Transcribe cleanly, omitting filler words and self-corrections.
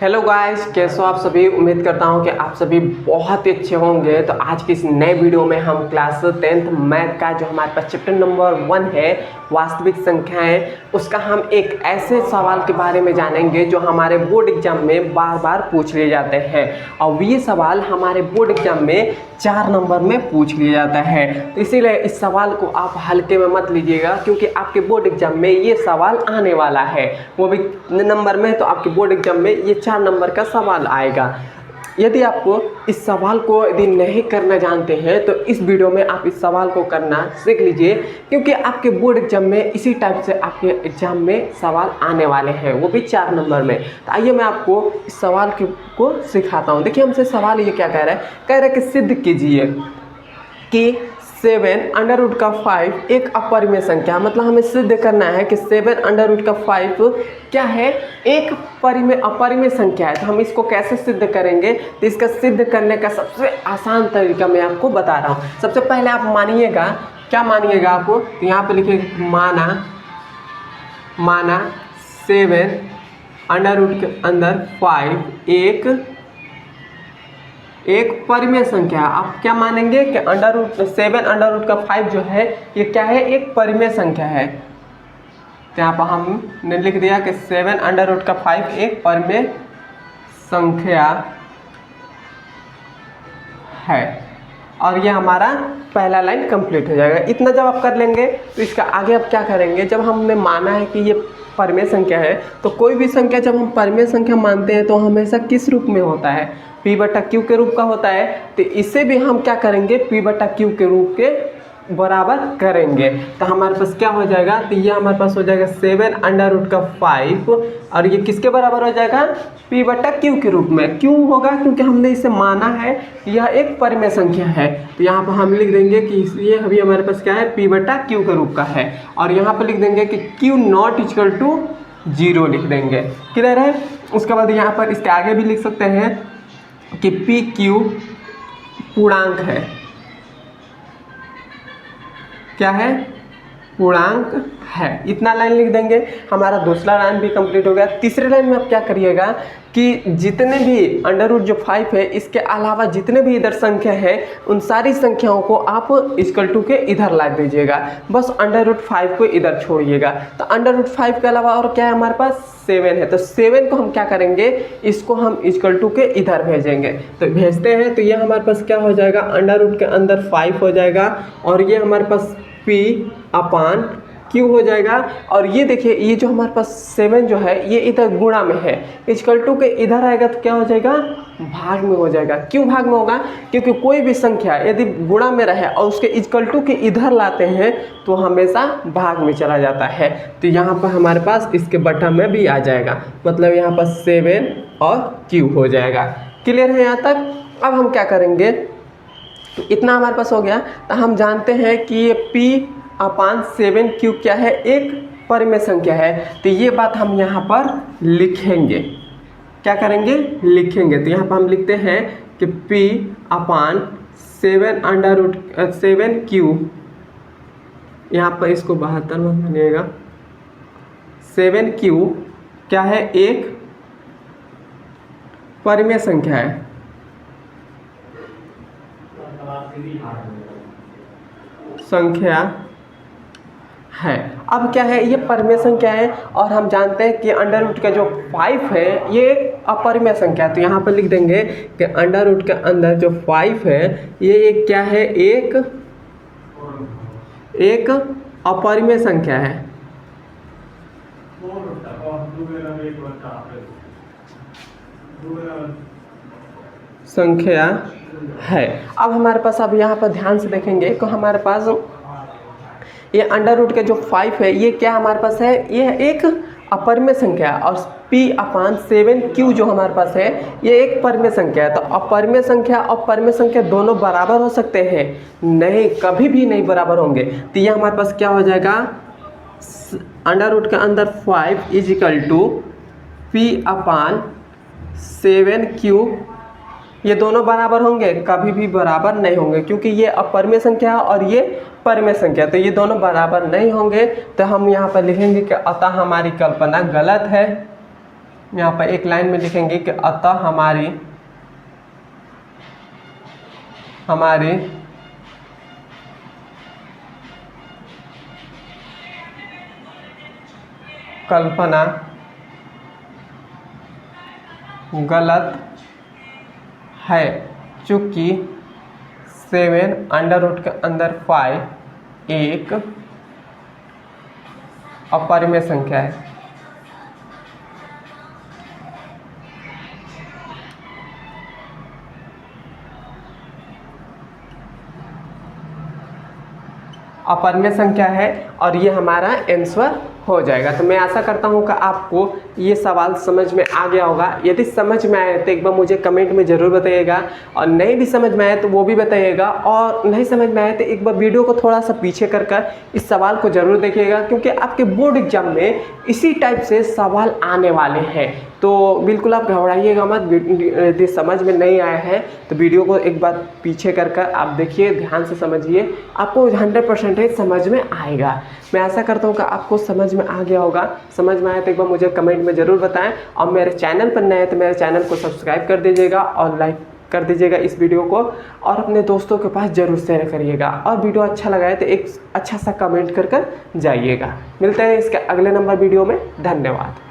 Hello guys, कैसे हो आप सभी। उम्मीद करता हूं कि आप सभी बहुत ही अच्छे होंगे। तो आज की इस नए वीडियो में हम क्लास 10th मैथ का जो हमारे पास चैप्टर नंबर 1 है वास्तविक संख्याएं, उसका हम एक ऐसे सवाल के बारे में जानेंगे जो हमारे बोर्ड एग्जाम में बार बार पूछ लिए जाते हैं। और ये सवाल हमारे बोर्ड एग्जाम में 4 नंबर में पूछ लिया जाता है। तो इसीलिए इस सवाल को आप हल्के में मत लीजिएगा, क्योंकि आपके बोर्ड एग्जाम में ये सवाल आने वाला है, वो भी नंबर में। तो आपके बोर्ड एग्जाम में ये 4 नंबर का सवाल आएगा। यदि आपको इस सवाल को यदि नहीं करना जानते हैं तो इस वीडियो में आप इस सवाल को करना सीख लीजिए, क्योंकि आपके बोर्ड एग्जाम में इसी टाइप से आपके एग्जाम में सवाल आने वाले हैं, वो भी 4 नंबर में। तो आइए मैं आपको इस सवाल को सिखाता हूँ। देखिए हमसे सवाल ये क्या कह रहा है, कि सिद्ध कीजिए कि 7√5 एक अपरिमेय संख्या। मतलब हमें सिद्ध करना है कि 7√5 क्या है, एक अपरिमेय संख्या है। तो हम इसको कैसे सिद्ध करेंगे, तो इसका सिद्ध करने का सबसे आसान तरीका मैं आपको बता रहा हूँ। सबसे पहले आप मानिएगा, क्या मानिएगा आप, तो यहाँ पे लिखिए माना 7√5 एक परिमेय संख्या। आप क्या मानेंगे कि 7√5 जो है ये क्या है, एक परिमेय संख्या है। तो यहाँ पर हमने लिख दिया कि 7√5 एक परिमेय संख्या है, और ये हमारा पहला लाइन कंप्लीट हो जाएगा। इतना जब आप कर लेंगे तो इसका आगे आप क्या करेंगे, जब हमने माना है कि ये परिमेय संख्या है, तो कोई भी संख्या जब हम परिमेय संख्या मानते हैं तो हमेशा किस रूप में होता है, P/Q के रूप का होता है। तो इसे भी हम क्या करेंगे, P/Q के रूप के बराबर करेंगे। तो हमारे पास क्या हो जाएगा, तो ये हमारे पास हो जाएगा 7√5, और ये किसके बराबर हो जाएगा, P/Q के रूप में। क्यों होगा, क्योंकि हमने इसे माना है यह एक परिमेय संख्या है। तो यहाँ पर हम लिख देंगे कि ये अभी हमारे पास क्या है, P/Q के रूप का है। और यहाँ पर लिख देंगे कि Q0 0 लिख देंगे। क्लियर है। उसके बाद यहाँ पर इसके आगे भी लिख सकते हैं कि PQ पूर्णांक है। क्या है, पूर्णांक है। इतना लाइन लिख देंगे, हमारा दूसरा लाइन भी कंप्लीट हो गया। तीसरे लाइन में आप क्या करिएगा कि जितने भी √5 है, इसके अलावा जितने भी इधर संख्या है, उन सारी संख्याओं को आप = के इधर ला दीजिएगा। बस √5 को इधर छोड़िएगा। तो √5 के अलावा और क्या है हमारे पास, 7 है। तो 7 को हम क्या करेंगे, इसको हम = के इधर भेजेंगे। तो भेजते हैं तो ये हमारे पास क्या हो जाएगा, √ के अंदर 5 हो जाएगा, और ये हमारे पास P/Q हो जाएगा। और ये देखिए, ये जो हमारे पास 7 जो है ये इधर गुणा में है, = के इधर आएगा तो क्या हो जाएगा, भाग में हो जाएगा। क्यों भाग में होगा, क्योंकि कोई भी संख्या यदि गुणा में रहे और उसके = के इधर लाते हैं तो हमेशा भाग में चला जाता है। तो यहाँ पर हमारे पास इसके बटा में भी आ जाएगा, मतलब यहाँ पर 7 और Q हो जाएगा। क्लियर है यहाँ तक। अब हम क्या करेंगे, तो इतना हमारे पास हो गया। तो हम जानते हैं कि ये P/7Q क्या है, एक परिमेय संख्या है। तो ये बात हम यहाँ पर लिखेंगे। क्या करेंगे, लिखेंगे। तो यहाँ पर हम लिखते हैं कि P/7√7Q, यहाँ पर इसको 72 मत मानिएगा, 7Q क्या है, एक परिमेय संख्या है। संख्या है। अब क्या है, ये परिमेय संख्या है, और हम जानते हैं कि √ का जो 5 है ये एक अपरिमेय संख्या है। तो यहाँ पर लिख देंगे कि √ के अंदर जो 5 है ये एक क्या है, एक अपरिमेय संख्या है। संख्या है। अब हमारे पास, अब यहाँ पर ध्यान से देखेंगे तो हमारे पास ये √ का जो 5 है ये क्या हमारे पास है, ये एक अपरिमेय संख्या है। और P/7Q जो हमारे पास है ये एक परिमेय संख्या है। तो अपरिमेय संख्या और परिमेय संख्या दोनों बराबर हो सकते हैं? नहीं, कभी भी नहीं बराबर होंगे। तो ये हमारे पास क्या हो जाएगा, √ के अंदर 5 = P/7Q। ये दोनों बराबर होंगे? कभी भी बराबर नहीं होंगे, क्योंकि ये अपरिमेय संख्या है और ये परिमेय संख्या, तो ये दोनों बराबर नहीं होंगे। तो हम यहाँ पर लिखेंगे कि अतः हमारी कल्पना गलत है। यहाँ पर एक लाइन में लिखेंगे कि अतः हमारी कल्पना गलत है, चूँकि 7 के अंदर 5 एक अपरिमेय संख्या है। अपरिमेय संख्या है और ये हमारा आंसर हो जाएगा। तो मैं आशा करता हूँ कि आपको ये सवाल समझ में आ गया होगा। यदि समझ में आए तो एक बार मुझे कमेंट में ज़रूर बताइएगा, और नहीं भी समझ में आए तो वो भी बताइएगा, और नहीं समझ में आए तो एक बार वीडियो को थोड़ा सा पीछे कर इस सवाल को ज़रूर देखिएगा, क्योंकि आपके बोर्ड एग्जाम में इसी टाइप से सवाल आने वाले हैं। तो बिल्कुल आप घबराइएगा मत। यदि समझ में नहीं आया है तो वीडियो को एक बार पीछे कर आप देखिए, ध्यान से समझिए, आपको 100% समझ में आएगा। मैं आशा करता हूँ कि आपको समझ में आ गया होगा। समझ में आया तो एक बार मुझे कमेंट में ज़रूर बताएं, और मेरे चैनल पर नए हैं तो मेरे चैनल को सब्सक्राइब कर दीजिएगा और लाइक कर दीजिएगा इस वीडियो को, और अपने दोस्तों के पास ज़रूर शेयर करिएगा। और वीडियो अच्छा लगा है तो एक अच्छा सा कमेंट कर जाइएगा। मिलते हैं इसके अगले नंबर वीडियो में। धन्यवाद।